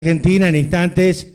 Argentina. En instantes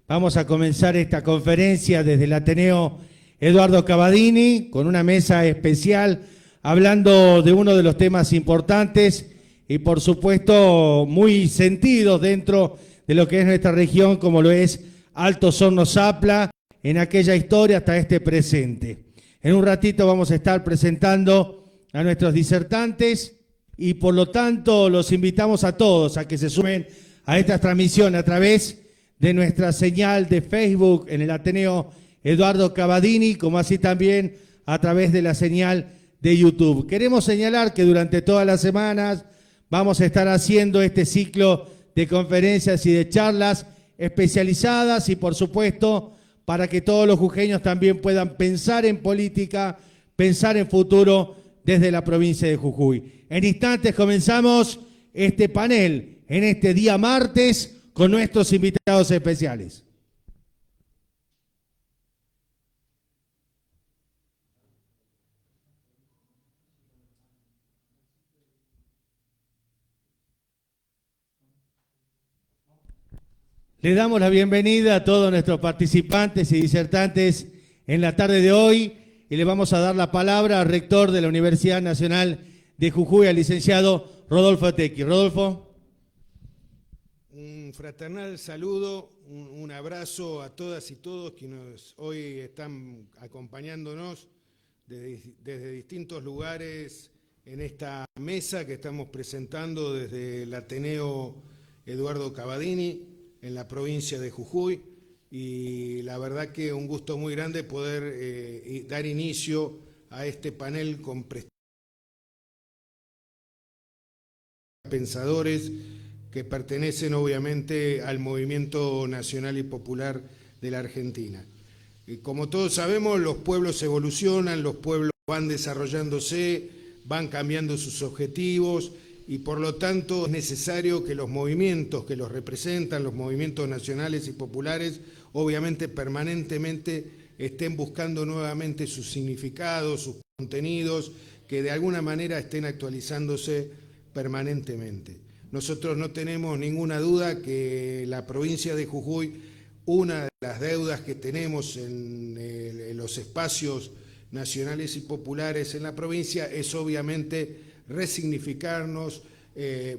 vamos a comenzar esta conferencia desde el Ateneo Eduardo Cavadini con una mesa especial hablando de uno de los temas importantes y por supuesto muy sentidos dentro de lo que es nuestra región, como lo es Altos Hornos-Zapla, en aquella historia hasta este presente. En un ratito vamos a estar presentando a nuestros disertantes y por lo tanto los invitamos a todos a que se sumen a esta transmisión a través de nuestra señal de Facebook en el Ateneo Eduardo Cavadini, como así también a través de la señal de YouTube. Queremos señalar que durante todas las semanas vamos a estar haciendo este ciclo de conferencias y de charlas especializadas y por supuesto para que todos los jujeños también puedan pensar en política, pensar en futuro desde la provincia de Jujuy. En instantes comenzamos este panel en este día martes con nuestros invitados especiales. Le damos la bienvenida a todos nuestros participantes y disertantes en la tarde de hoy y le vamos a dar la palabra al rector de la Universidad Nacional de Jujuy, al licenciado Rodolfo Tequi. Rodolfo. Un fraternal saludo, un abrazo a todas y todos quienes hoy están acompañándonos desde distintos lugares en esta mesa que estamos presentando desde el Ateneo Eduardo Cavadini en la provincia de Jujuy, y la verdad que un gusto muy grande poder dar inicio a este panel con pensadores que pertenecen obviamente al movimiento nacional y popular de la Argentina. Y como todos sabemos, los pueblos evolucionan, los pueblos van desarrollándose, van cambiando sus objetivos y por lo tanto es necesario que los movimientos que los representan, los movimientos nacionales y populares, obviamente permanentemente estén buscando nuevamente sus significados, sus contenidos, que de alguna manera estén actualizándose permanentemente. Nosotros no tenemos ninguna duda que la provincia de Jujuy, una de las deudas que tenemos en los espacios nacionales y populares en la provincia es obviamente resignificarnos,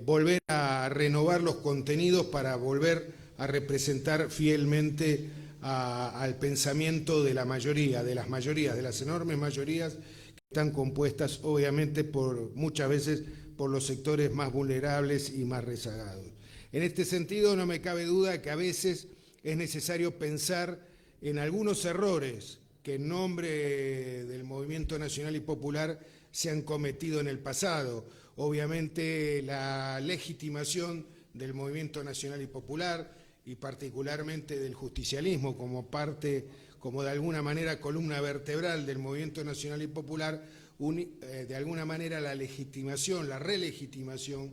volver a renovar los contenidos para volver a representar fielmente al pensamiento de la mayoría, de las enormes mayorías que están compuestas obviamente muchas veces por los sectores más vulnerables y más rezagados. En este sentido, no me cabe duda que a veces es necesario pensar en algunos errores que en nombre del movimiento nacional y popular se han cometido en el pasado. Obviamente la legitimación del movimiento nacional y popular y particularmente del justicialismo como de alguna manera columna vertebral del movimiento nacional y popular, de alguna manera la legitimación, la relegitimación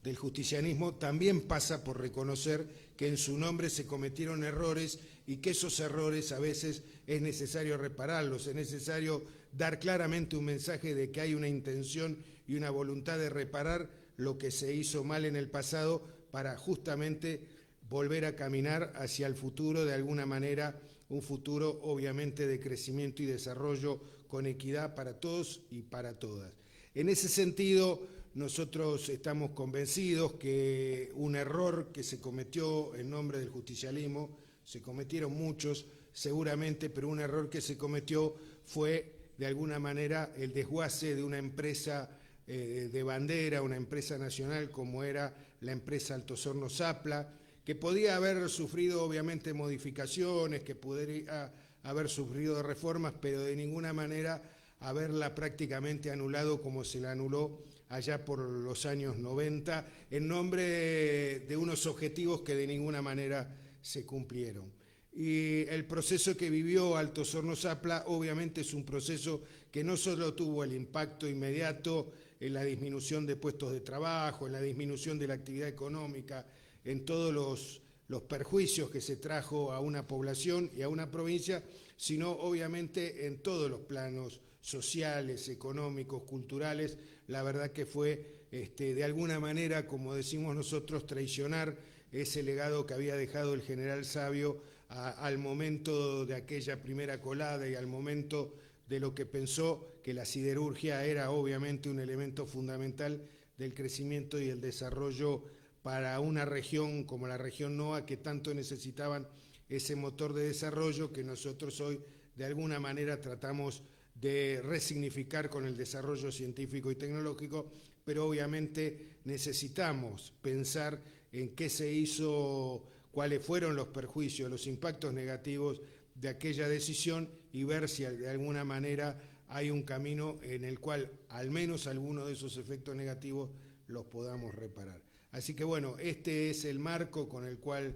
del justicialismo también pasa por reconocer que en su nombre se cometieron errores y que esos errores a veces es necesario repararlos, es necesario dar claramente un mensaje de que hay una intención y una voluntad de reparar lo que se hizo mal en el pasado para justamente volver a caminar hacia el futuro de alguna manera, un futuro obviamente de crecimiento y desarrollo con equidad para todos y para todas. En ese sentido, nosotros estamos convencidos que un error que se cometió en nombre del justicialismo, se cometieron muchos seguramente, pero un error que se cometió fue de alguna manera el desguace de una empresa de bandera, una empresa nacional como era la empresa Altos Hornos-Zapla, que podía haber sufrido obviamente modificaciones, que podría haber sufrido reformas, pero de ninguna manera haberla prácticamente anulado como se la anuló allá por los años 90, en nombre de unos objetivos que de ninguna manera se cumplieron. Y el proceso que vivió Altos Hornos-Zapla obviamente es un proceso que no solo tuvo el impacto inmediato en la disminución de puestos de trabajo, en la disminución de la actividad económica, en todos los perjuicios que se trajo a una población y a una provincia, sino obviamente en todos los planos sociales, económicos, culturales. La verdad que fue de alguna manera, como decimos nosotros, traicionar ese legado que había dejado el general Sabio al momento de aquella primera colada y al momento de lo que pensó que la siderurgia era obviamente un elemento fundamental del crecimiento y el desarrollo para una región como la región NOA, que tanto necesitaban ese motor de desarrollo que nosotros hoy de alguna manera tratamos de resignificar con el desarrollo científico y tecnológico, pero obviamente necesitamos pensar en qué se hizo, cuáles fueron los perjuicios, los impactos negativos de aquella decisión y ver si de alguna manera hay un camino en el cual al menos algunos de esos efectos negativos los podamos reparar. Así que bueno, este es el marco con el cual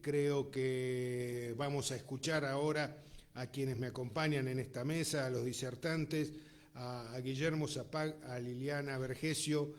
creo que vamos a escuchar ahora a quienes me acompañan en esta mesa, a los disertantes, a Guillermo Zapag, a Liliana Vergesio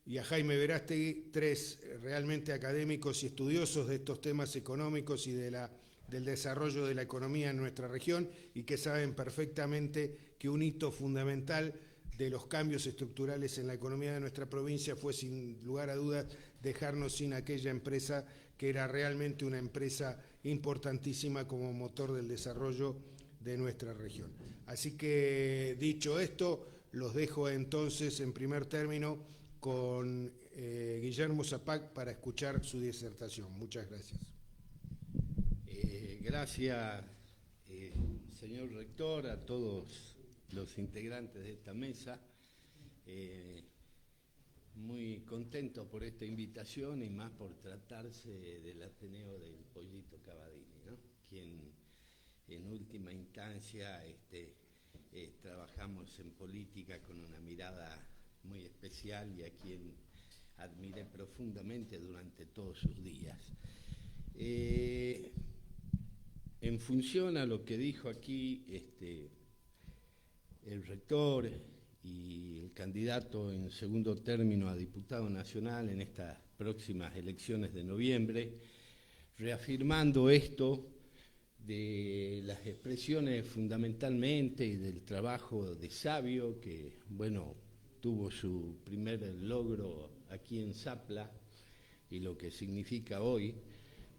y a Jaime Verástegui, tres realmente académicos y estudiosos de estos temas económicos y del desarrollo de la economía en nuestra región y que saben perfectamente que un hito fundamental de los cambios estructurales en la economía de nuestra provincia fue, sin lugar a dudas, dejarnos sin aquella empresa que era realmente una empresa importantísima como motor del desarrollo de nuestra región. Así que, dicho esto, los dejo entonces en primer término con Guillermo Zapag para escuchar su disertación. Muchas gracias. Gracias, señor rector, a todos los integrantes de esta mesa. Muy contento por esta invitación y más por tratarse del Ateneo del Pollito Cavadini, ¿no? Quien en última instancia trabajamos en política con una mirada muy especial y a quien admiré profundamente durante todos sus días. En función a lo que dijo aquí el rector y el candidato en segundo término a diputado nacional en estas próximas elecciones de noviembre, reafirmando esto de las expresiones fundamentalmente y del trabajo de Sabio, que, bueno, tuvo su primer logro aquí en Zapla y lo que significa hoy.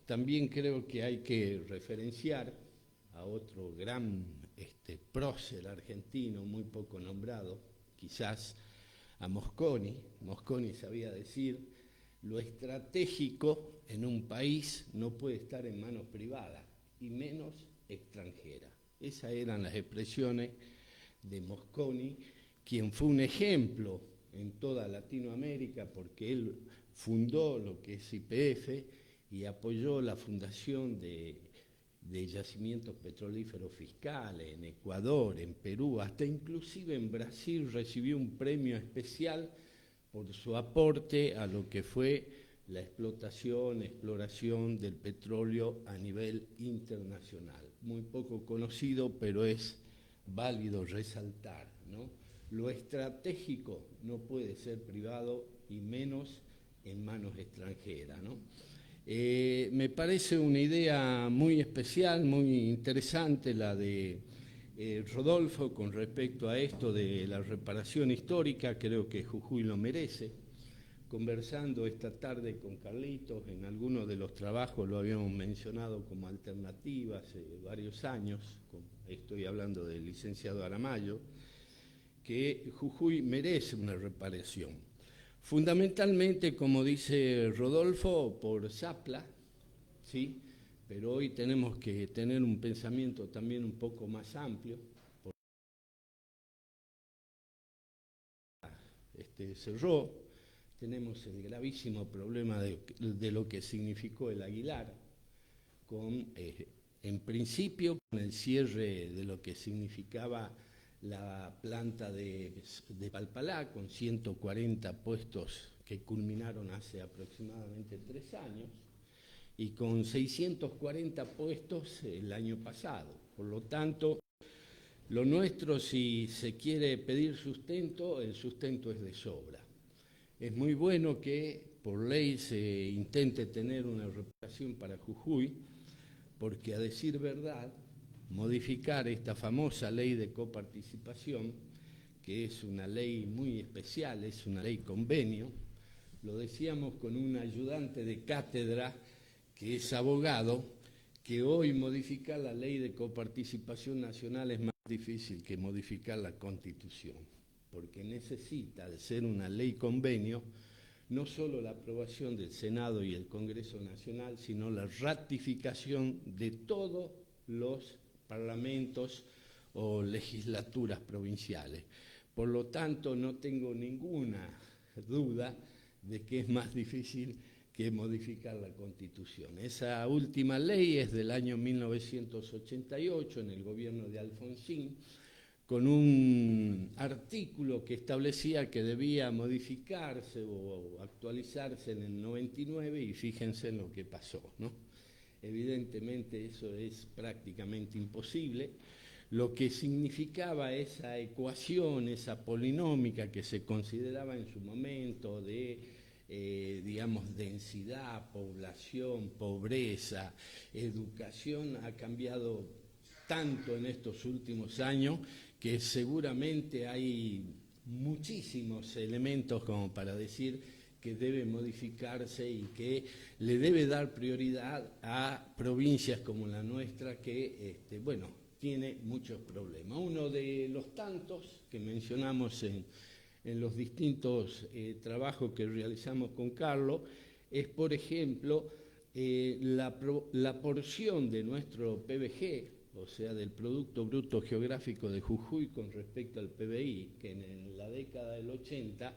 También creo que hay que referenciar a otro gran prócer argentino, muy poco nombrado, quizás a Mosconi. Mosconi sabía decir: lo estratégico en un país no puede estar en manos privadas, y menos extranjeras. Esas eran las expresiones de Mosconi, quien fue un ejemplo en toda Latinoamérica porque él fundó lo que es YPF y apoyó la fundación de yacimientos petrolíferos fiscales en Ecuador, en Perú, hasta inclusive en Brasil recibió un premio especial por su aporte a lo que fue la exploración del petróleo a nivel internacional. Muy poco conocido, pero es válido resaltar, ¿no? Lo estratégico no puede ser privado y menos en manos extranjeras, ¿no? Me parece una idea muy especial, muy interesante la de Rodolfo con respecto a esto de la reparación histórica. Creo que Jujuy lo merece. Conversando esta tarde con Carlitos, en algunos de los trabajos lo habíamos mencionado como alternativa hace varios años, estoy hablando del licenciado Aramayo, que Jujuy merece una reparación. Fundamentalmente, como dice Rodolfo, por Zapla, ¿sí? Pero hoy tenemos que tener un pensamiento también un poco más amplio. Cerró, tenemos el gravísimo problema de lo que significó el Aguilar, en principio con el cierre de lo que significaba la planta de Palpalá, con 140 puestos que culminaron hace aproximadamente 3 años, y con 640 puestos el año pasado. Por lo tanto, lo nuestro, si se quiere pedir sustento, el sustento es de sobra. Es muy bueno que por ley se intente tener una reparación para Jujuy, porque a decir verdad, modificar esta famosa ley de coparticipación, que es una ley muy especial, es una ley convenio, lo decíamos con un ayudante de cátedra que es abogado, que hoy modificar la ley de coparticipación nacional es más difícil que modificar la Constitución, porque necesita, de ser una ley convenio, no solo la aprobación del Senado y el Congreso Nacional, sino la ratificación de todos los parlamentos o legislaturas provinciales. Por lo tanto, no tengo ninguna duda de que es más difícil que modificar la Constitución. Esa última ley es del año 1988, en el gobierno de Alfonsín, con un artículo que establecía que debía modificarse o actualizarse en el 99, y fíjense en lo que pasó, ¿no? Evidentemente eso es prácticamente imposible. Lo que significaba esa ecuación, esa polinómica que se consideraba en su momento de, digamos, densidad, población, pobreza, educación, ha cambiado tanto en estos últimos años que seguramente hay muchísimos elementos como para decir que debe modificarse y que le debe dar prioridad a provincias como la nuestra que, bueno, tiene muchos problemas. Uno de los tantos que mencionamos en los distintos trabajos que realizamos con Carlos es, por ejemplo, la porción de nuestro PBG, o sea, del Producto Bruto Geográfico de Jujuy con respecto al PBI, que en la década del 80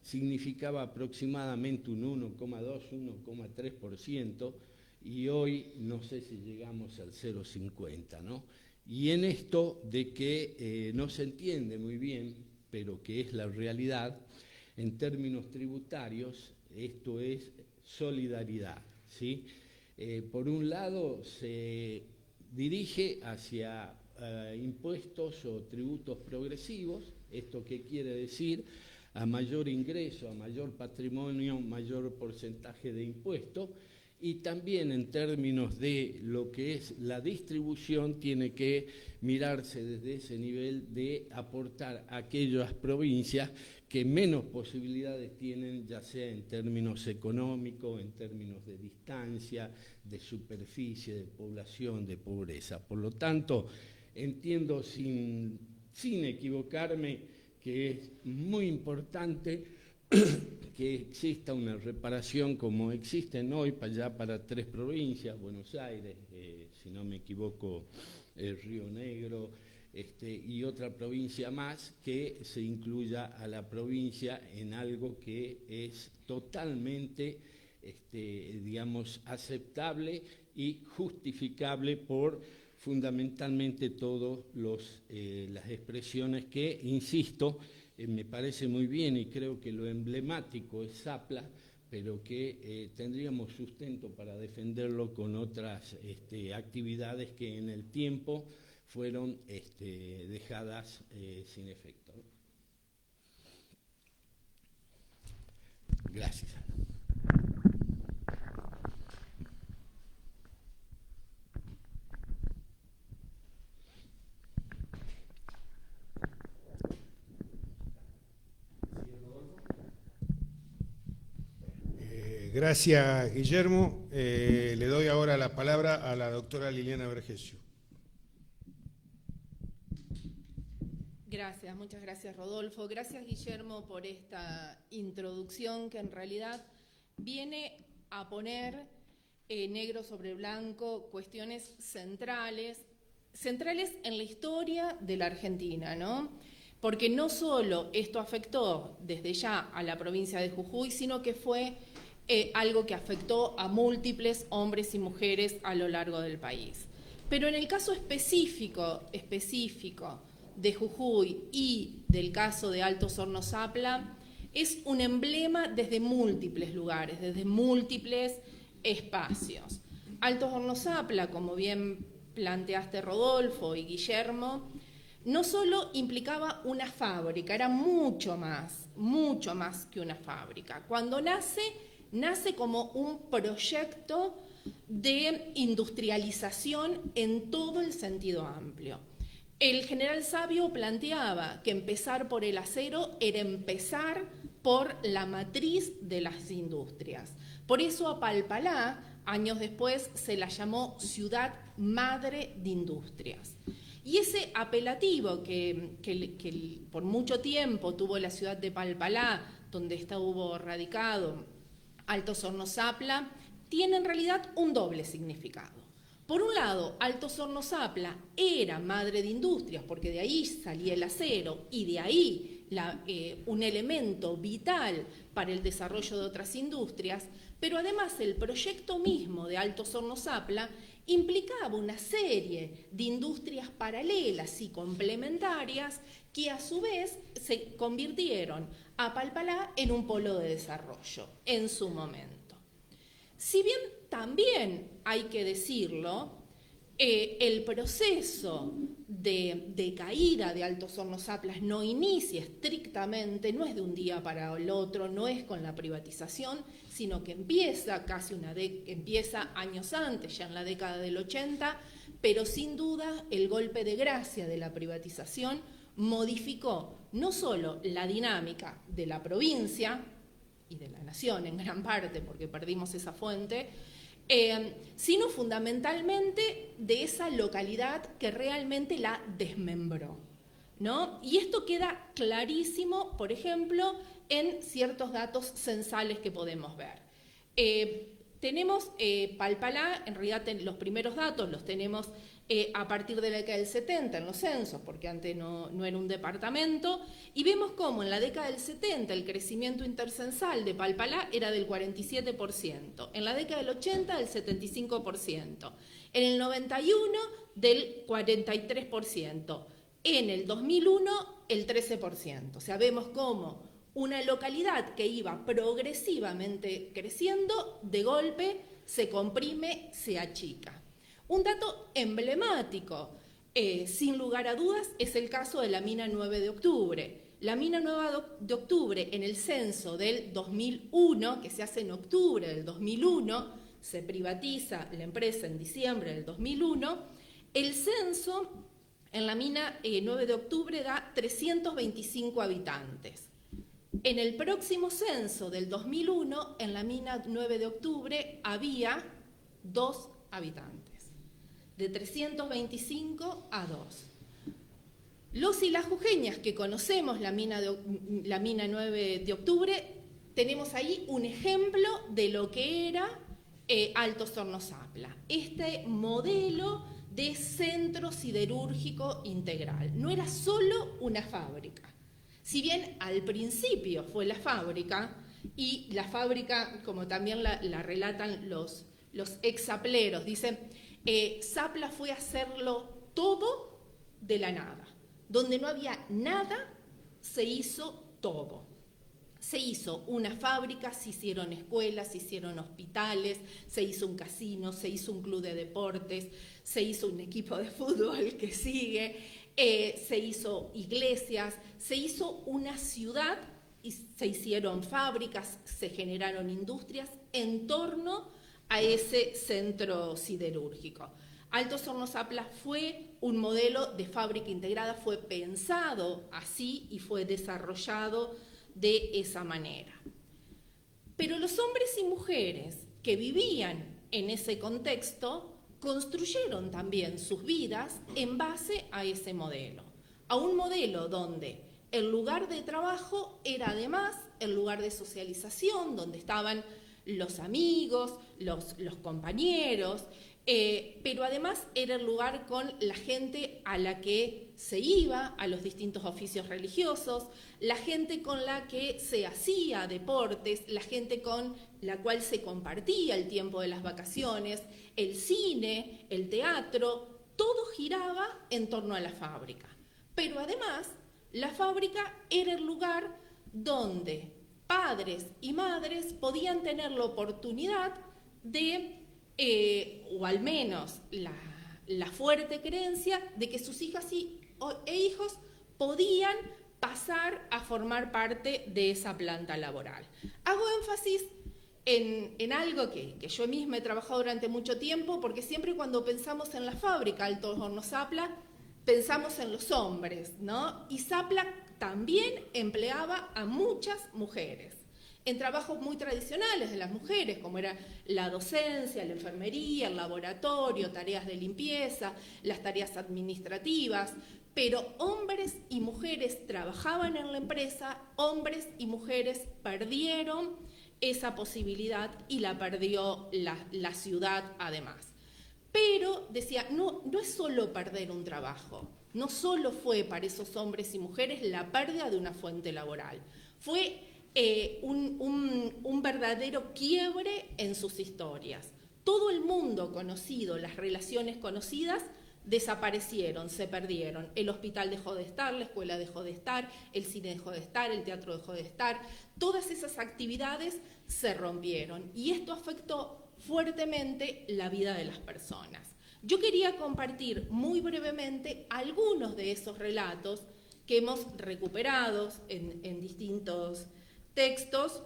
significaba aproximadamente un 1,2, 1,3%, y hoy no sé si llegamos al 0,50, ¿no? Y en esto de que no se entiende muy bien, pero que es la realidad, en términos tributarios, esto es solidaridad, ¿sí? Por un lado, se dirige hacia impuestos o tributos progresivos. ¿Esto qué quiere decir? A mayor ingreso, a mayor patrimonio, mayor porcentaje de impuestos. Y también en términos de lo que es la distribución, tiene que mirarse desde ese nivel de aportar a aquellas provincias que menos posibilidades tienen, ya sea en términos económicos, en términos de distancia, de superficie, de población, de pobreza. Por lo tanto, entiendo sin equivocarme que es muy importante que exista una reparación como existen hoy para 3 provincias, Buenos Aires, si no me equivoco, Río Negro, y otra provincia más, que se incluya a la provincia en algo que es totalmente, digamos, aceptable y justificable por fundamentalmente todas las expresiones que, insisto, me parece muy bien, y creo que lo emblemático es Zapla, pero que tendríamos sustento para defenderlo con otras actividades que en el tiempo fueron dejadas sin efecto. Gracias. Gracias, Guillermo. Le doy ahora la palabra a la doctora Liliana Vergesio. Gracias, muchas gracias, Rodolfo. Gracias, Guillermo, por esta introducción que en realidad viene a poner negro sobre blanco cuestiones centrales en la historia de la Argentina, ¿no? Porque no solo esto afectó desde ya a la provincia de Jujuy, sino que fue algo que afectó a múltiples hombres y mujeres a lo largo del país. Pero en el caso específico de Jujuy y del caso de Altos Hornos Zapla, es un emblema desde múltiples lugares, desde múltiples espacios. Altos Hornos Zapla, como bien planteaste Rodolfo y Guillermo, no solo implicaba una fábrica, era mucho más que una fábrica. Cuando nace como un proyecto de industrialización en todo el sentido amplio. El general Sabio planteaba que empezar por el acero era empezar por la matriz de las industrias. Por eso a Palpalá, años después, se la llamó ciudad madre de industrias. Y ese apelativo que por mucho tiempo tuvo la ciudad de Palpalá, donde estuvo radicado Altos Hornos Zapla, tiene en realidad un doble significado. Por un lado, Altos Hornos Zapla era madre de industrias, porque de ahí salía el acero y de ahí un elemento vital para el desarrollo de otras industrias, pero además el proyecto mismo de Altos Hornos Zapla implicaba una serie de industrias paralelas y complementarias que a su vez se convirtieron a Palpalá en un polo de desarrollo en su momento. Si bien también hay que decirlo, el proceso de caída de Altos Hornos Zapla no inicia estrictamente, no es de un día para el otro, no es con la privatización, sino que empieza empieza años antes, ya en la década del 80, pero sin duda el golpe de gracia de la privatización modificó no solo la dinámica de la provincia y de la nación en gran parte, porque perdimos esa fuente, sino fundamentalmente de esa localidad que realmente la desmembró, ¿no? Y esto queda clarísimo, por ejemplo, en ciertos datos censales que podemos ver. Tenemos Palpalá, en realidad los primeros datos los tenemos a partir de la década del 70 en los censos, porque antes no era un departamento, y vemos cómo en la década del 70 el crecimiento intercensal de Palpalá era del 47%, en la década del 80 del 75%, en el 91 del 43%, en el 2001 el 13%. O sea, vemos cómo una localidad que iba progresivamente creciendo, de golpe se comprime, se achica. Un dato emblemático, sin lugar a dudas, es el caso de la mina 9 de octubre. La mina 9 de octubre, en el censo del 2001, que se hace en octubre del 2001, se privatiza la empresa en diciembre del 2001, el censo en la mina 9 de octubre da 325 habitantes. En el próximo censo del 2001, en la mina 9 de octubre, había 2 habitantes. De 325 a 2. Los y las jujeñas que conocemos la mina 9 de octubre, tenemos ahí un ejemplo de lo que era Altos Hornos Zapla. Este modelo de centro siderúrgico integral. No era solo una fábrica. Si bien al principio fue la fábrica, y la fábrica, como también la relatan los exapleros, dicen, Zapla fue a hacerlo todo de la nada. Donde no había nada, se hizo todo. Se hizo una fábrica, se hicieron escuelas, se hicieron hospitales, se hizo un casino, se hizo un club de deportes, se hizo un equipo de fútbol que sigue, se hizo iglesias, se hizo una ciudad y se hicieron fábricas, se generaron industrias en torno a ese centro siderúrgico. Altos Hornos Zapla fue un modelo de fábrica integrada, fue pensado así y fue desarrollado de esa manera. Pero los hombres y mujeres que vivían en ese contexto construyeron también sus vidas en base a ese modelo, a un modelo donde el lugar de trabajo era además el lugar de socialización, donde estaban los amigos, los compañeros, pero además era el lugar con la gente a la que se iba a los distintos oficios religiosos, la gente con la que se hacía deportes, la gente con la cual se compartía el tiempo de las vacaciones, el cine, el teatro, todo giraba en torno a la fábrica. Pero además, la fábrica era el lugar donde padres y madres podían tener la oportunidad de, o al menos la fuerte creencia de que sus hijas e hijos podían pasar a formar parte de esa planta laboral. Hago énfasis en algo que yo misma he trabajado durante mucho tiempo, porque siempre cuando pensamos en la fábrica Altos Hornos Zapla, pensamos en los hombres, ¿no? Y Zapla también empleaba a muchas mujeres en trabajos muy tradicionales de las mujeres, como era la docencia, la enfermería, el laboratorio, tareas de limpieza, las tareas administrativas, pero hombres y mujeres trabajaban en la empresa, hombres y mujeres perdieron esa posibilidad y la perdió la ciudad además. Pero decía, no es solo perder un trabajo, no solo fue para esos hombres y mujeres la pérdida de una fuente laboral, fue un verdadero quiebre en sus historias. Todo el mundo conocido, las relaciones conocidas, desaparecieron, se perdieron. El hospital dejó de estar, la escuela dejó de estar, el cine dejó de estar, el teatro dejó de estar. Todas esas actividades se rompieron y esto afectó fuertemente la vida de las personas. Yo quería compartir muy brevemente algunos de esos relatos que hemos recuperado en distintos textos,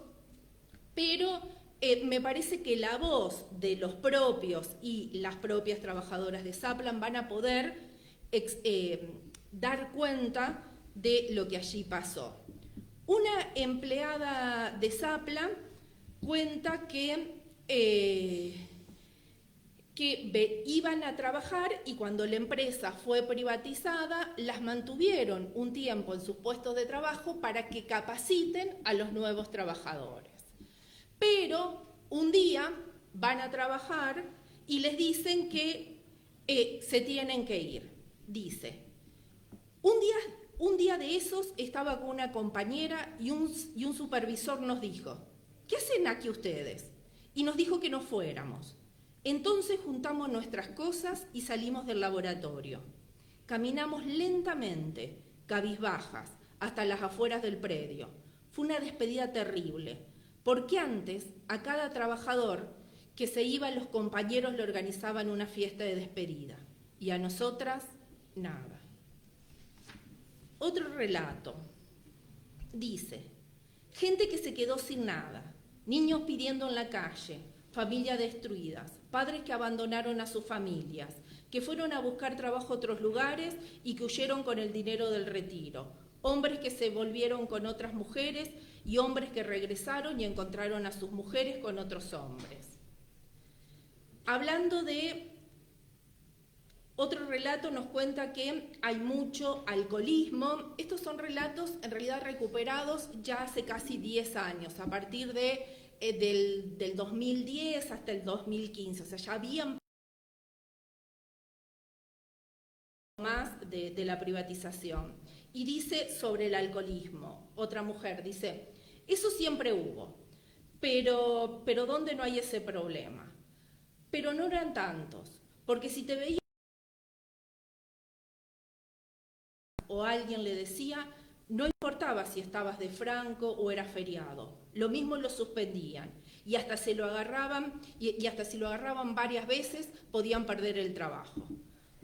pero me parece que la voz de los propios y las propias trabajadoras de Zaplan van a poder dar cuenta de lo que allí pasó. Una empleada de Zaplan cuenta que iban a trabajar y cuando la empresa fue privatizada, las mantuvieron un tiempo en sus puestos de trabajo para que capaciten a los nuevos trabajadores. Pero un día van a trabajar y les dicen que se tienen que ir. Dice, un día de esos estaba con una compañera y un supervisor nos dijo, ¿qué hacen aquí ustedes? Y nos dijo que no fuéramos. Entonces juntamos nuestras cosas y salimos del laboratorio. Caminamos lentamente, cabizbajas, hasta las afueras del predio. Fue una despedida terrible, porque antes a cada trabajador que se iba los compañeros le organizaban una fiesta de despedida y a nosotras nada. Otro relato dice, gente que se quedó sin nada, niños pidiendo en la calle, familias destruidas, padres que abandonaron a sus familias, que fueron a buscar trabajo a otros lugares y que huyeron con el dinero del retiro, hombres que se volvieron con otras mujeres y hombres que regresaron y encontraron a sus mujeres con otros hombres. Hablando de otro relato, nos cuenta que hay mucho alcoholismo. Estos son relatos en realidad recuperados ya hace casi 10 años, a partir del 2010 hasta el 2015, o sea, ya habían más de la privatización. Y dice sobre el alcoholismo, otra mujer dice, eso siempre hubo, pero ¿dónde no hay ese problema? Pero no eran tantos, porque si te veía o alguien le decía, no importaba si estabas de Franco o era feriado, lo mismo lo suspendían y hasta se lo agarraban y hasta si lo agarraban varias veces podían perder el trabajo.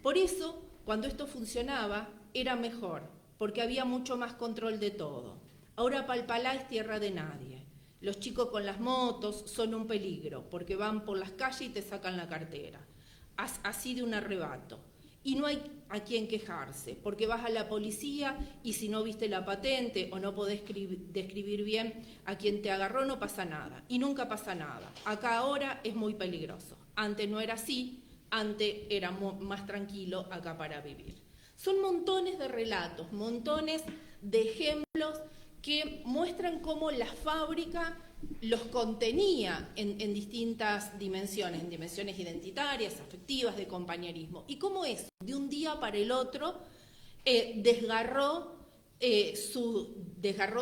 Por eso, cuando esto funcionaba, era mejor, porque había mucho más control de todo. Ahora Palpalá es tierra de nadie. Los chicos con las motos son un peligro, porque van por las calles y te sacan la cartera, así de un arrebato. Y no hay a quien quejarse, porque vas a la policía y si no viste la patente o no podés describir bien a quien te agarró, no pasa nada. Y nunca pasa nada. Acá ahora es muy peligroso. Antes no era así, antes era más tranquilo acá para vivir. Son montones de relatos, montones de ejemplos que muestran cómo la fábrica los contenía en distintas dimensiones, en dimensiones identitarias, afectivas, de compañerismo, y cómo eso, de un día para el otro, desgarró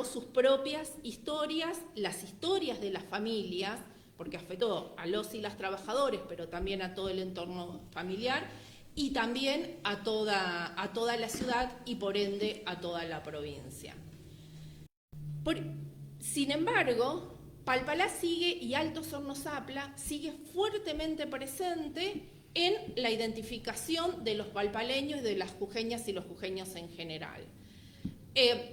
sus propias historias, las historias de las familias, porque afectó a los y las trabajadores, pero también a todo el entorno familiar, y también a toda la ciudad y por ende a toda la provincia. Sin embargo, Palpalá sigue y Altos Hornos Zapla sigue fuertemente presente en la identificación de los palpaleños, de las jujeñas y los jujeños en general.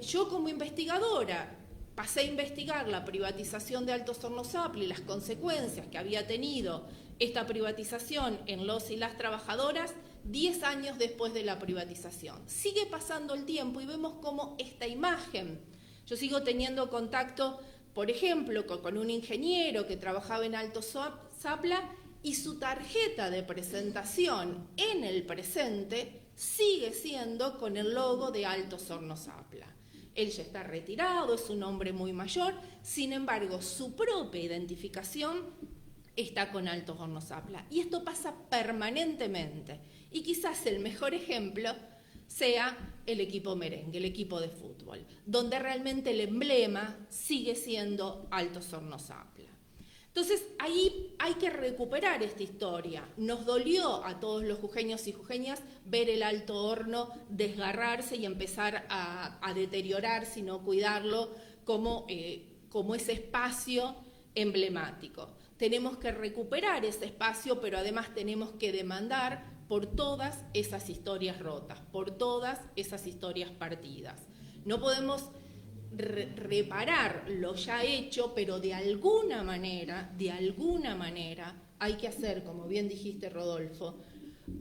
Yo como investigadora pasé a investigar la privatización de Altos Hornos Zapla y las consecuencias que había tenido esta privatización en los y las trabajadoras 10 años después de la privatización. Sigue pasando el tiempo y vemos cómo esta imagen, yo sigo teniendo contacto, por ejemplo, con un ingeniero que trabajaba en Alto Zapla y su tarjeta de presentación en el presente sigue siendo con el logo de Altos Hornos Zapla. Él ya está retirado, es un hombre muy mayor, sin embargo, su propia identificación está con Altos Hornos Zapla. Y esto pasa permanentemente. Y quizás el mejor ejemplo sea el equipo merengue, el equipo de fútbol, donde realmente el emblema sigue siendo Altos Hornos Zapla. Entonces, ahí hay que recuperar esta historia. Nos dolió a todos los jujeños y jujeñas ver el Alto Horno desgarrarse y empezar a deteriorarse y no cuidarlo como ese espacio emblemático. Tenemos que recuperar ese espacio, pero además tenemos que demandar por todas esas historias rotas, por todas esas historias partidas. No podemos reparar lo ya hecho, pero de alguna manera, hay que hacer, como bien dijiste, Rodolfo,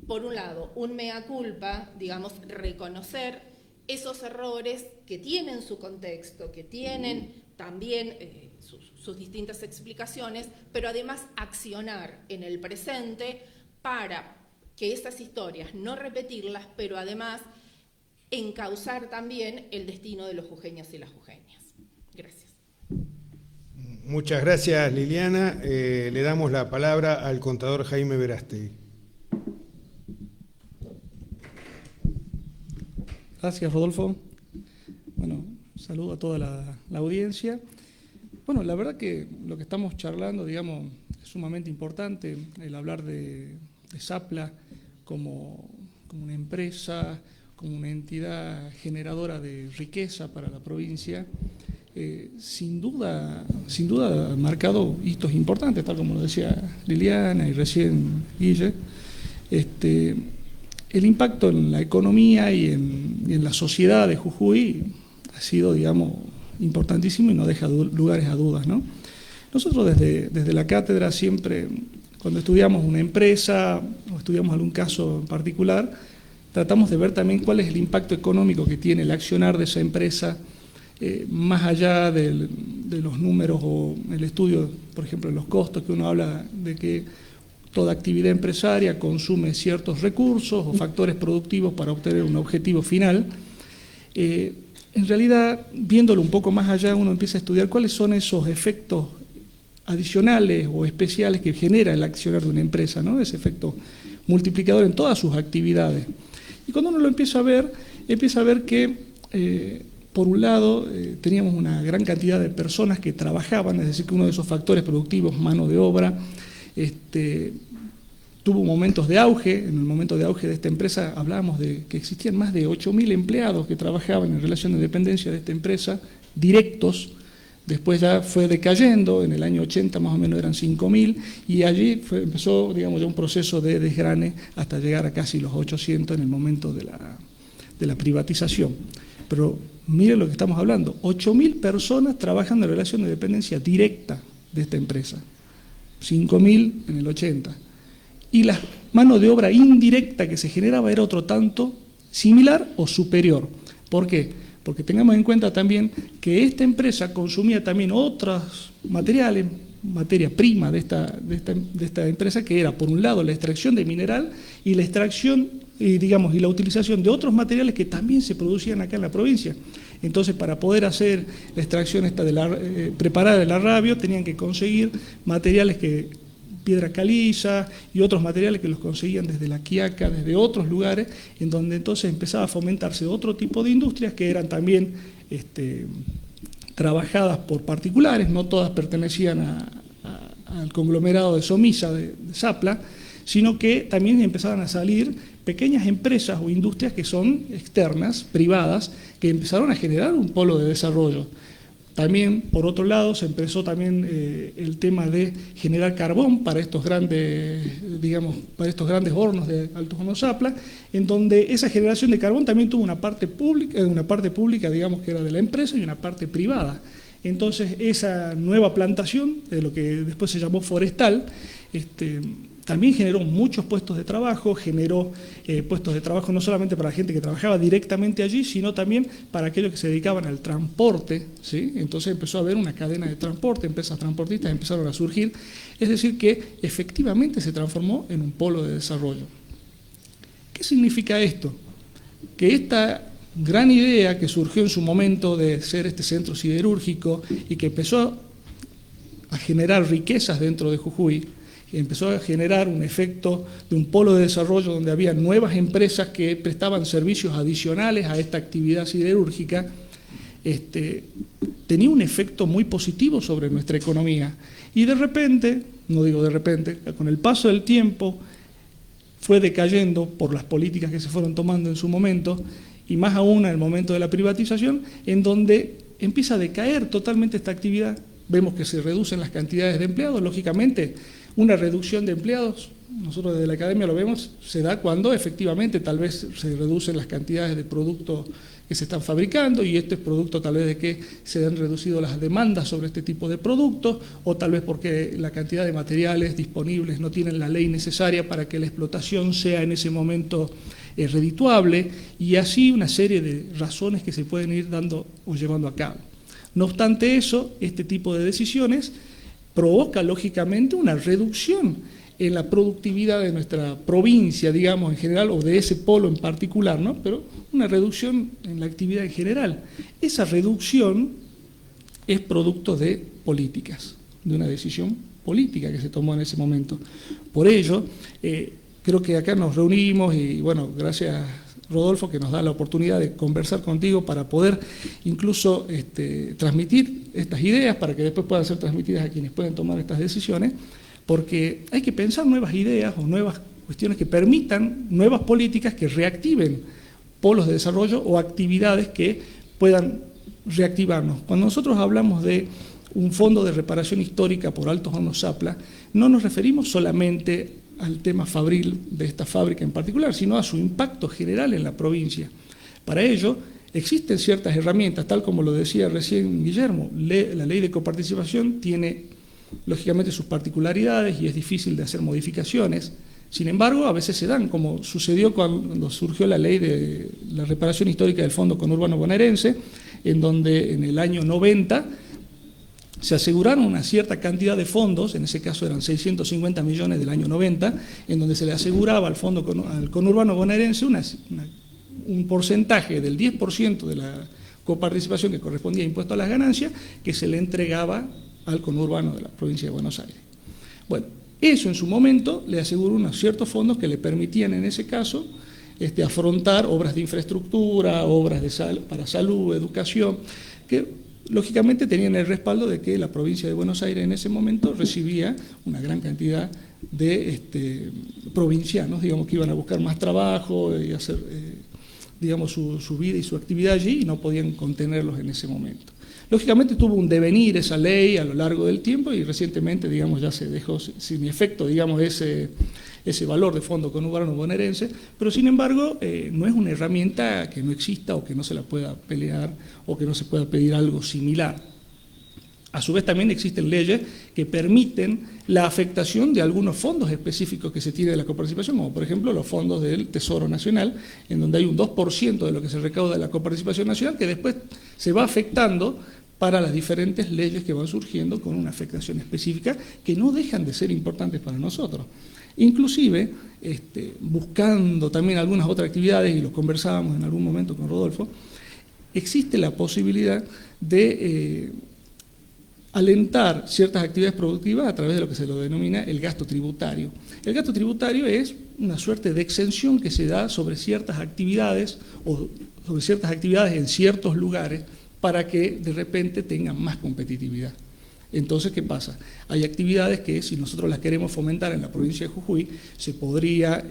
por un lado, un mea culpa, digamos, reconocer esos errores que tienen su contexto, que tienen también sus distintas explicaciones, pero además accionar en el presente para que esas historias no repetirlas, pero además encauzar también el destino de los jujeños y las jujeñas. Gracias. Muchas gracias, Liliana. Le damos la palabra al contador Jaime Verástegui. Gracias, Rodolfo. Bueno, saludo a toda la audiencia. Bueno, la verdad que lo que estamos charlando, digamos, es sumamente importante, el hablar de Zapla como una empresa, como una entidad generadora de riqueza para la provincia. Sin duda ha marcado hitos importantes, tal como lo decía Liliana y recién Guille. El impacto en la economía y en la sociedad de Jujuy ha sido, digamos, importantísimo y no deja lugares a dudas, ¿no? Nosotros desde la cátedra siempre, cuando estudiamos una empresa o estudiamos algún caso en particular, tratamos de ver también cuál es el impacto económico que tiene el accionar de esa empresa, más allá de los números o el estudio, por ejemplo, de los costos, que uno habla de que toda actividad empresaria consume ciertos recursos o factores productivos para obtener un objetivo final. En realidad, viéndolo un poco más allá, uno empieza a estudiar cuáles son esos efectos adicionales o especiales que genera el accionar de una empresa, ¿no? Ese efecto multiplicador en todas sus actividades. Y cuando uno lo empieza a ver que, por un lado, teníamos una gran cantidad de personas que trabajaban, es decir, que uno de esos factores productivos, mano de obra, tuvo momentos de auge. En el momento de auge de esta empresa hablábamos de que existían más de 8.000 empleados que trabajaban en relación de dependencia de esta empresa, directos. Después ya fue decayendo, en el año 80 más o menos eran 5.000, y allí empezó, digamos, ya un proceso de desgrane hasta llegar a casi los 800 en el momento de la privatización. Pero mire lo que estamos hablando, 8.000 personas trabajando en relación de dependencia directa de esta empresa, 5.000 en el 80. Y la mano de obra indirecta que se generaba era otro tanto similar o superior. ¿Por qué? Porque tengamos en cuenta también que esta empresa consumía también otros materiales, materia prima de esta empresa, que era, por un lado, la extracción de mineral y la extracción, y la utilización de otros materiales que también se producían acá en la provincia. Entonces, para poder hacer la extracción preparada del arrabio, tenían que conseguir materiales piedra caliza y otros materiales que los conseguían desde La Quiaca, desde otros lugares, en donde entonces empezaba a fomentarse otro tipo de industrias que eran también trabajadas por particulares, no todas pertenecían al conglomerado de Somisa de Zapla, sino que también empezaban a salir pequeñas empresas o industrias que son externas, privadas, que empezaron a generar un polo de desarrollo. También, por otro lado, se empezó también el tema de generar carbón para estos grandes, hornos de Altos Hornos Zapla, en donde esa generación de carbón también tuvo una parte pública, digamos, que era de la empresa, y una parte privada. Entonces, esa nueva plantación, de lo que después se llamó forestal, También generó muchos puestos de trabajo, generó puestos de trabajo no solamente para la gente que trabajaba directamente allí, sino también para aquellos que se dedicaban al transporte, ¿sí? Entonces empezó a haber una cadena de transporte, empresas transportistas empezaron a surgir, es decir, que efectivamente se transformó en un polo de desarrollo. ¿Qué significa esto? Que esta gran idea que surgió en su momento de ser este centro siderúrgico y que empezó a generar riquezas dentro de Jujuy, empezó a generar un efecto de un polo de desarrollo donde había nuevas empresas que prestaban servicios adicionales a esta actividad siderúrgica, tenía un efecto muy positivo sobre nuestra economía. Y de repente, no digo de repente, con el paso del tiempo fue decayendo por las políticas que se fueron tomando en su momento, y más aún en el momento de la privatización, en donde empieza a decaer totalmente esta actividad. Vemos que se reducen las cantidades de empleados, lógicamente. Una reducción de empleados, nosotros desde la academia lo vemos, se da cuando efectivamente tal vez se reducen las cantidades de productos que se están fabricando, y esto es producto tal vez de que se han reducido las demandas sobre este tipo de productos, o tal vez porque la cantidad de materiales disponibles no tienen la ley necesaria para que la explotación sea en ese momento redituable, y así una serie de razones que se pueden ir dando o llevando a cabo. No obstante eso, este tipo de decisiones provoca lógicamente una reducción en la productividad de nuestra provincia, digamos, en general, o de ese polo en particular, ¿no? Pero una reducción en la actividad en general. Esa reducción es producto de políticas, de una decisión política que se tomó en ese momento. Por ello, creo que acá nos reunimos y, bueno, gracias Rodolfo, que nos da la oportunidad de conversar contigo para poder incluso transmitir estas ideas para que después puedan ser transmitidas a quienes pueden tomar estas decisiones, porque hay que pensar nuevas ideas o nuevas cuestiones que permitan nuevas políticas que reactiven polos de desarrollo o actividades que puedan reactivarnos. Cuando nosotros hablamos de un fondo de reparación histórica por Altos Hornos Zapla, no nos referimos solamente al tema fabril de esta fábrica en particular, sino a su impacto general en la provincia. Para ello, existen ciertas herramientas, tal como lo decía recién Guillermo. La ley de coparticipación tiene, lógicamente, sus particularidades y es difícil de hacer modificaciones. Sin embargo, a veces se dan, como sucedió cuando surgió la ley de la reparación histórica del Fondo Conurbano Bonaerense, en donde en el año 90 se aseguraron una cierta cantidad de fondos, en ese caso eran 650 millones del año 90, en donde se le aseguraba al Fondo al Conurbano Bonaerense un porcentaje del 10% de la coparticipación que correspondía a impuesto a las ganancias, que se le entregaba al conurbano de la provincia de Buenos Aires. Bueno, eso en su momento le aseguró unos ciertos fondos que le permitían en ese caso afrontar obras de infraestructura, obras para salud, educación, que lógicamente tenían el respaldo de que la provincia de Buenos Aires en ese momento recibía una gran cantidad de provincianos, digamos, que iban a buscar más trabajo y hacer, digamos, su vida y su actividad allí, y no podían contenerlos en ese momento. Lógicamente tuvo un devenir esa ley a lo largo del tiempo y recientemente, digamos, ya se dejó sin efecto, digamos, ese valor de fondo conurbano bonaerense, pero sin embargo no es una herramienta que no exista o que no se la pueda pelear o que no se pueda pedir algo similar. A su vez también existen leyes que permiten la afectación de algunos fondos específicos que se tiene de la coparticipación, como por ejemplo los fondos del Tesoro Nacional, en donde hay un 2% de lo que se recauda de la coparticipación nacional que después se va afectando para las diferentes leyes que van surgiendo con una afectación específica que no dejan de ser importantes para nosotros. Inclusive, buscando también algunas otras actividades, y lo conversábamos en algún momento con Rodolfo, existe la posibilidad de alentar ciertas actividades productivas a través de lo que se lo denomina el gasto tributario. El gasto tributario es una suerte de exención que se da sobre ciertas actividades o sobre ciertas actividades en ciertos lugares para que de repente tengan más competitividad. Entonces, ¿qué pasa? Hay actividades que si nosotros las queremos fomentar en la provincia de Jujuy, se podría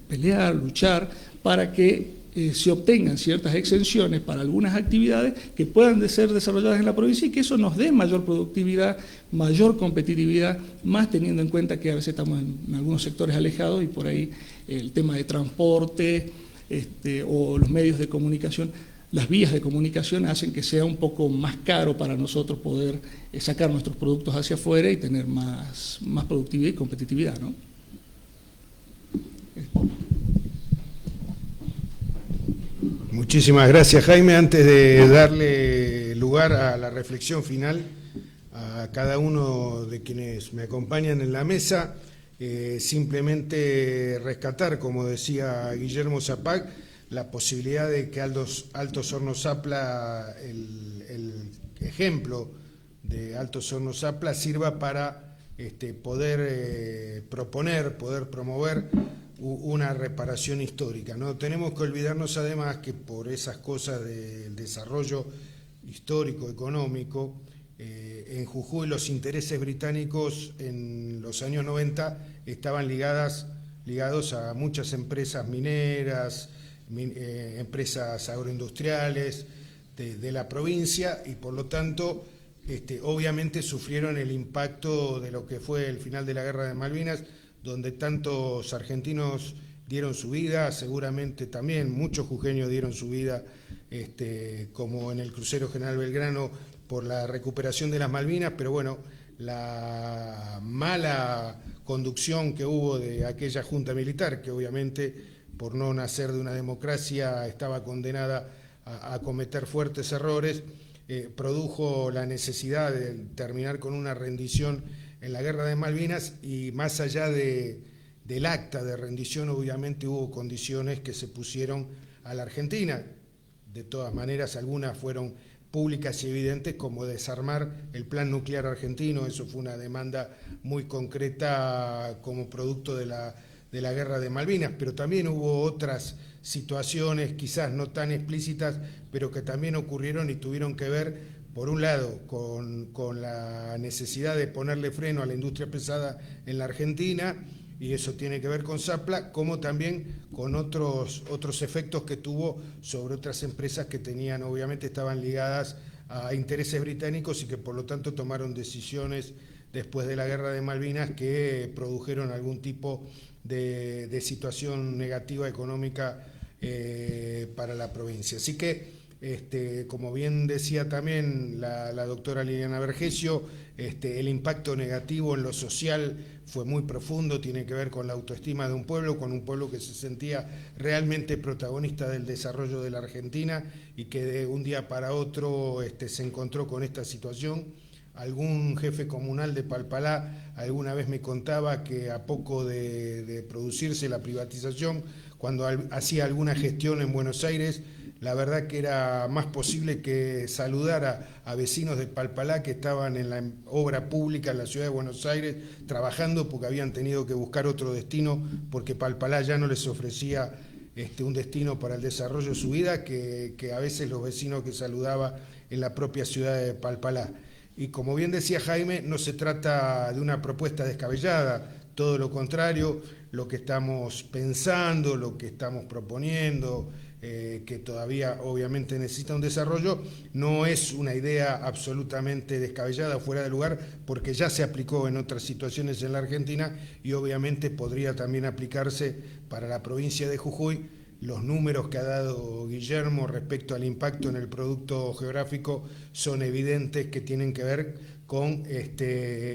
pelear, luchar para que se obtengan ciertas exenciones para algunas actividades que puedan ser desarrolladas en la provincia y que eso nos dé mayor productividad, mayor competitividad, más teniendo en cuenta que a veces estamos en algunos sectores alejados y por ahí el tema de transporte o los medios de comunicación, las vías de comunicación hacen que sea un poco más caro para nosotros poder sacar nuestros productos hacia afuera y tener más productividad y competitividad, ¿no? Muchísimas gracias, Jaime. Antes de darle lugar a la reflexión final a cada uno de quienes me acompañan en la mesa, simplemente rescatar, como decía Guillermo Zapac, la posibilidad de que Altos Hornos Zapla, el ejemplo de Altos Hornos Zapla, sirva para poder proponer, poder promover una reparación histórica. No tenemos que olvidarnos además que por esas cosas del desarrollo histórico, económico, en Jujuy los intereses británicos en los años 90 estaban ligados a muchas empresas mineras, empresas agroindustriales de la provincia, y por lo tanto obviamente sufrieron el impacto de lo que fue el final de la Guerra de Malvinas, donde tantos argentinos dieron su vida, seguramente también muchos jujeños dieron su vida, como en el crucero General Belgrano, por la recuperación de las Malvinas, pero bueno, la mala conducción que hubo de aquella junta militar, que obviamente por no nacer de una democracia estaba condenada a cometer fuertes errores, produjo la necesidad de terminar con una rendición en la Guerra de Malvinas, y más allá del acta de rendición obviamente hubo condiciones que se pusieron a la Argentina. De todas maneras, algunas fueron públicas y evidentes, como desarmar el plan nuclear argentino. Eso fue una demanda muy concreta como producto de la Guerra de Malvinas, pero también hubo otras situaciones, quizás no tan explícitas, pero que también ocurrieron y tuvieron que ver, por un lado, con la necesidad de ponerle freno a la industria pesada en la Argentina, y eso tiene que ver con Zapla, como también con otros efectos que tuvo sobre otras empresas que tenían, obviamente estaban ligadas a intereses británicos y que por lo tanto tomaron decisiones después de la Guerra de Malvinas que produjeron algún tipo de situación negativa económica para la provincia. Así que, como bien decía también la doctora Liliana Vergesio, el impacto negativo en lo social fue muy profundo, tiene que ver con la autoestima de un pueblo, con un pueblo que se sentía realmente protagonista del desarrollo de la Argentina y que de un día para otro se encontró con esta situación. Algún jefe comunal de Palpalá alguna vez me contaba que a poco de producirse la privatización, cuando hacía alguna gestión en Buenos Aires, la verdad que era más posible que saludar a vecinos de Palpalá que estaban en la obra pública en la ciudad de Buenos Aires trabajando porque habían tenido que buscar otro destino porque Palpalá ya no les ofrecía un destino para el desarrollo de su vida que a veces los vecinos que saludaba en la propia ciudad de Palpalá. Y como bien decía Jaime, no se trata de una propuesta descabellada, todo lo contrario, lo que estamos pensando, lo que estamos proponiendo, que todavía obviamente necesita un desarrollo, no es una idea absolutamente descabellada, fuera de lugar, porque ya se aplicó en otras situaciones en la Argentina y obviamente podría también aplicarse para la provincia de Jujuy. Los números que ha dado Guillermo respecto al impacto en el producto geográfico son evidentes, que tienen que ver con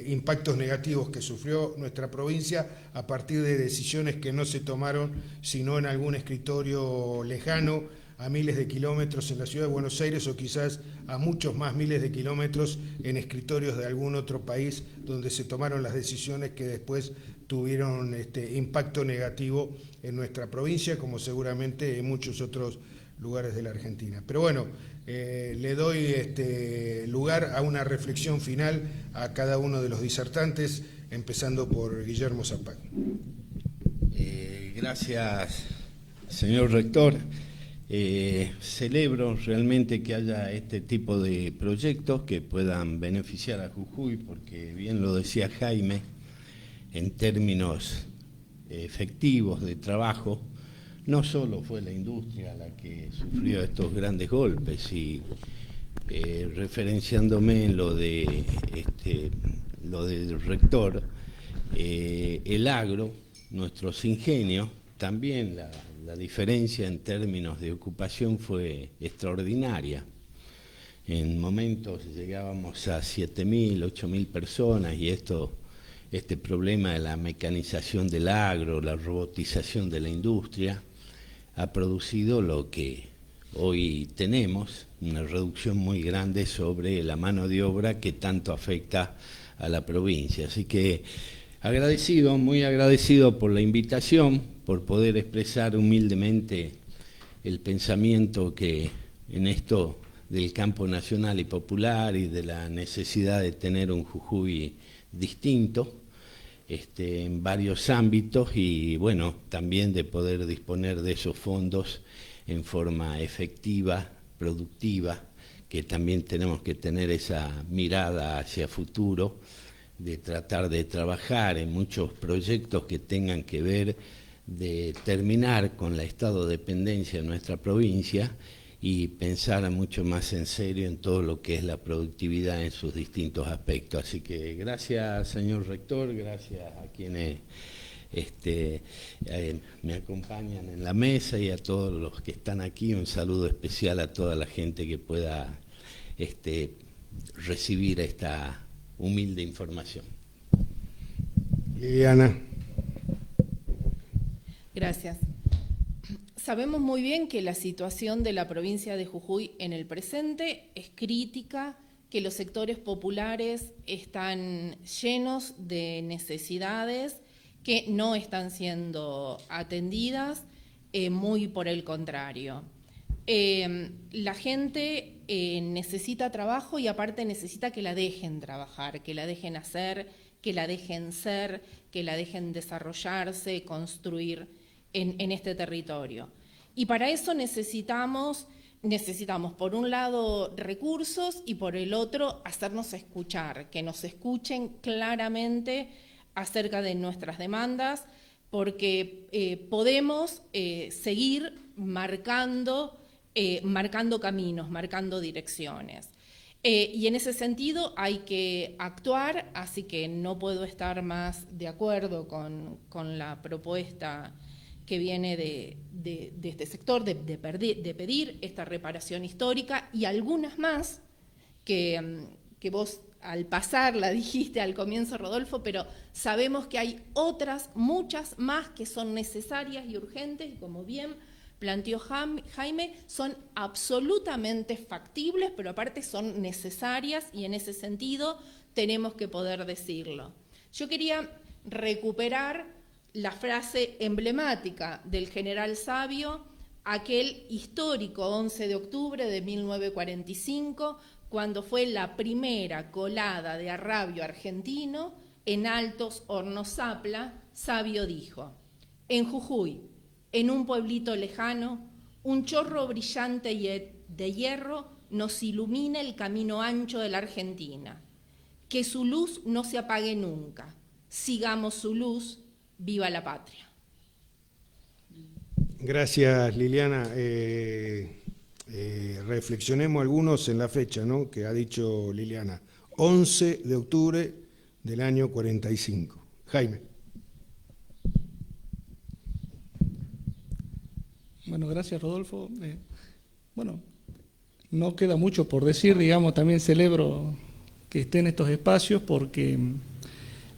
impactos negativos que sufrió nuestra provincia a partir de decisiones que no se tomaron sino en algún escritorio lejano, a miles de kilómetros en la ciudad de Buenos Aires, o quizás a muchos más miles de kilómetros en escritorios de algún otro país donde se tomaron las decisiones que después tuvieron impacto negativo en nuestra provincia, como seguramente en muchos otros lugares de la Argentina. Pero bueno, le doy lugar a una reflexión final a cada uno de los disertantes, empezando por Guillermo Zapac. Gracias, señor rector. Celebro realmente que haya este tipo de proyectos que puedan beneficiar a Jujuy, porque bien lo decía Jaime, en términos efectivos de trabajo, no solo fue la industria la que sufrió estos grandes golpes, y referenciándome en lo del rector, el agro, nuestros ingenios, también la diferencia en términos de ocupación fue extraordinaria. En momentos llegábamos a 7.000, 8.000 personas, y este problema de la mecanización del agro, la robotización de la industria, ha producido lo que hoy tenemos una reducción muy grande sobre la mano de obra que tanto afecta a la provincia. Así que agradecido, muy agradecido por la invitación, por poder expresar humildemente el pensamiento que en esto del campo nacional y popular y de la necesidad de tener un Jujuy distinto en varios ámbitos y bueno, también de poder disponer de esos fondos en forma efectiva, productiva, que también tenemos que tener esa mirada hacia futuro, de tratar de trabajar en muchos proyectos que tengan que ver de terminar con la estado de dependencia de nuestra provincia y pensar mucho más en serio en todo lo que es la productividad en sus distintos aspectos. Así que gracias, señor rector, gracias a quienes me acompañan en la mesa y a todos los que están aquí. Un saludo especial a toda la gente que pueda recibir esta humilde información. Liliana. Gracias. Sabemos muy bien que la situación de la provincia de Jujuy en el presente es crítica, que los sectores populares están llenos de necesidades que no están siendo atendidas, muy por el contrario. La gente necesita trabajo y aparte necesita que la dejen trabajar, que la dejen hacer, que la dejen ser, que la dejen desarrollarse, construir en este territorio. Y para eso necesitamos, por un lado, recursos y por el otro, hacernos escuchar, que nos escuchen claramente acerca de nuestras demandas, porque podemos seguir marcando caminos, marcando direcciones. Y en ese sentido hay que actuar, así que no puedo estar más de acuerdo con la propuesta que viene de este sector, de pedir esta reparación histórica y algunas más que vos al pasar la dijiste al comienzo, Rodolfo, pero sabemos que hay otras, muchas más que son necesarias y urgentes, y como bien planteó Jaime, son absolutamente factibles, pero aparte son necesarias y en ese sentido tenemos que poder decirlo. Yo quería recuperar la frase emblemática del general Sabio, aquel histórico 11 de octubre de 1945, cuando fue la primera colada de arrabio argentino en Altos Hornos Zapla. Sabio dijo: en Jujuy, en un pueblito lejano, un chorro brillante de hierro nos ilumina el camino ancho de la Argentina. Que su luz no se apague nunca. Sigamos su luz. ¡Viva la patria! Gracias, Liliana. Reflexionemos algunos en la fecha, ¿no?, que ha dicho Liliana. 11 de octubre del año 45. Jaime. Bueno, gracias, Rodolfo. Bueno, no queda mucho por decir, digamos, también celebro que estén estos espacios porque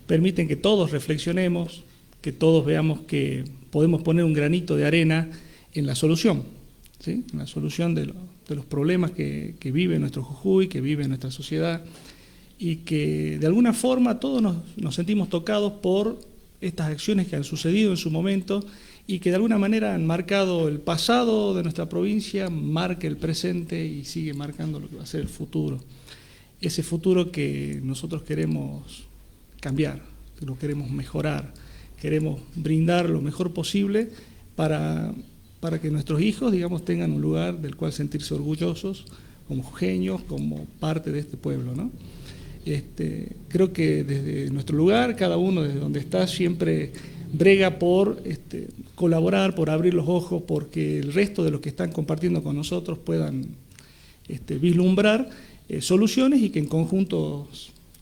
permiten que todos reflexionemos, que todos veamos que podemos poner un granito de arena en la solución, ¿sí?, en la solución de los problemas que vive nuestro Jujuy, que vive nuestra sociedad, y que de alguna forma todos nos sentimos tocados por estas acciones que han sucedido en su momento y que de alguna manera han marcado el pasado de nuestra provincia, marca el presente y sigue marcando lo que va a ser el futuro. Ese futuro que nosotros queremos cambiar, que lo queremos mejorar, queremos brindar lo mejor posible para que nuestros hijos, digamos, tengan un lugar del cual sentirse orgullosos como jujeños, como parte de este pueblo, ¿no? Creo que desde nuestro lugar, cada uno desde donde está, siempre brega por colaborar, por abrir los ojos, porque el resto de los que están compartiendo con nosotros puedan vislumbrar soluciones y que en conjunto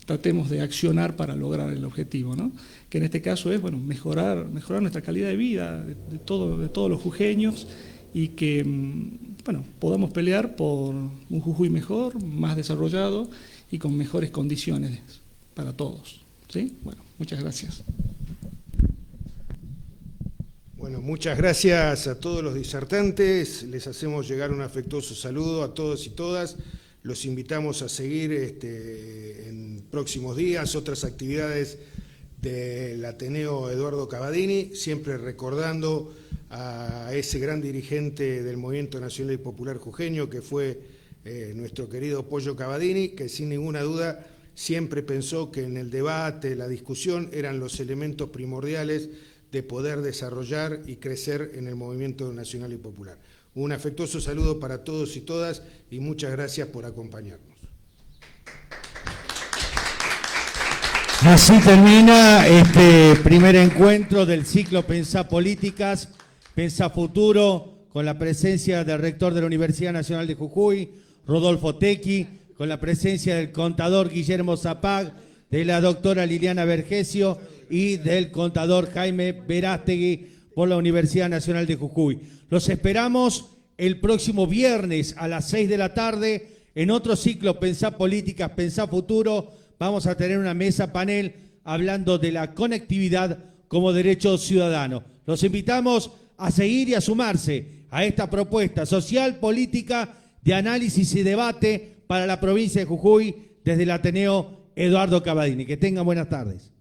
tratemos de accionar para lograr el objetivo, ¿no?, que en este caso es, bueno, mejorar nuestra calidad de vida de todos los jujeños y que, bueno, podamos pelear por un Jujuy mejor, más desarrollado y con mejores condiciones para todos, ¿sí? Bueno, muchas gracias. Bueno, muchas gracias a todos los disertantes, les hacemos llegar un afectuoso saludo a todos y todas, los invitamos a seguir en próximos días otras actividades del Ateneo Eduardo Cavadini, siempre recordando a ese gran dirigente del Movimiento Nacional y Popular Jujeño que fue nuestro querido Pollo Cavadini, que sin ninguna duda siempre pensó que en el debate, la discusión, eran los elementos primordiales de poder desarrollar y crecer en el movimiento nacional y popular. Un afectuoso saludo para todos y todas y muchas gracias por acompañarnos. Así termina este primer encuentro del ciclo Pensá Políticas, Pensá Futuro, con la presencia del rector de la Universidad Nacional de Jujuy, Rodolfo Tequi, con la presencia del contador Guillermo Zapag, de la doctora Liliana Vergesio y del contador Jaime Verástegui por la Universidad Nacional de Jujuy. Los esperamos el próximo viernes a las 6 de la tarde en otro ciclo Pensá Políticas, Pensá Futuro. Vamos a tener una mesa panel hablando de la conectividad como derecho ciudadano. Los invitamos a seguir y a sumarse a esta propuesta social, política, de análisis y debate para la provincia de Jujuy desde el Ateneo Eduardo Cavadini. Que tengan buenas tardes.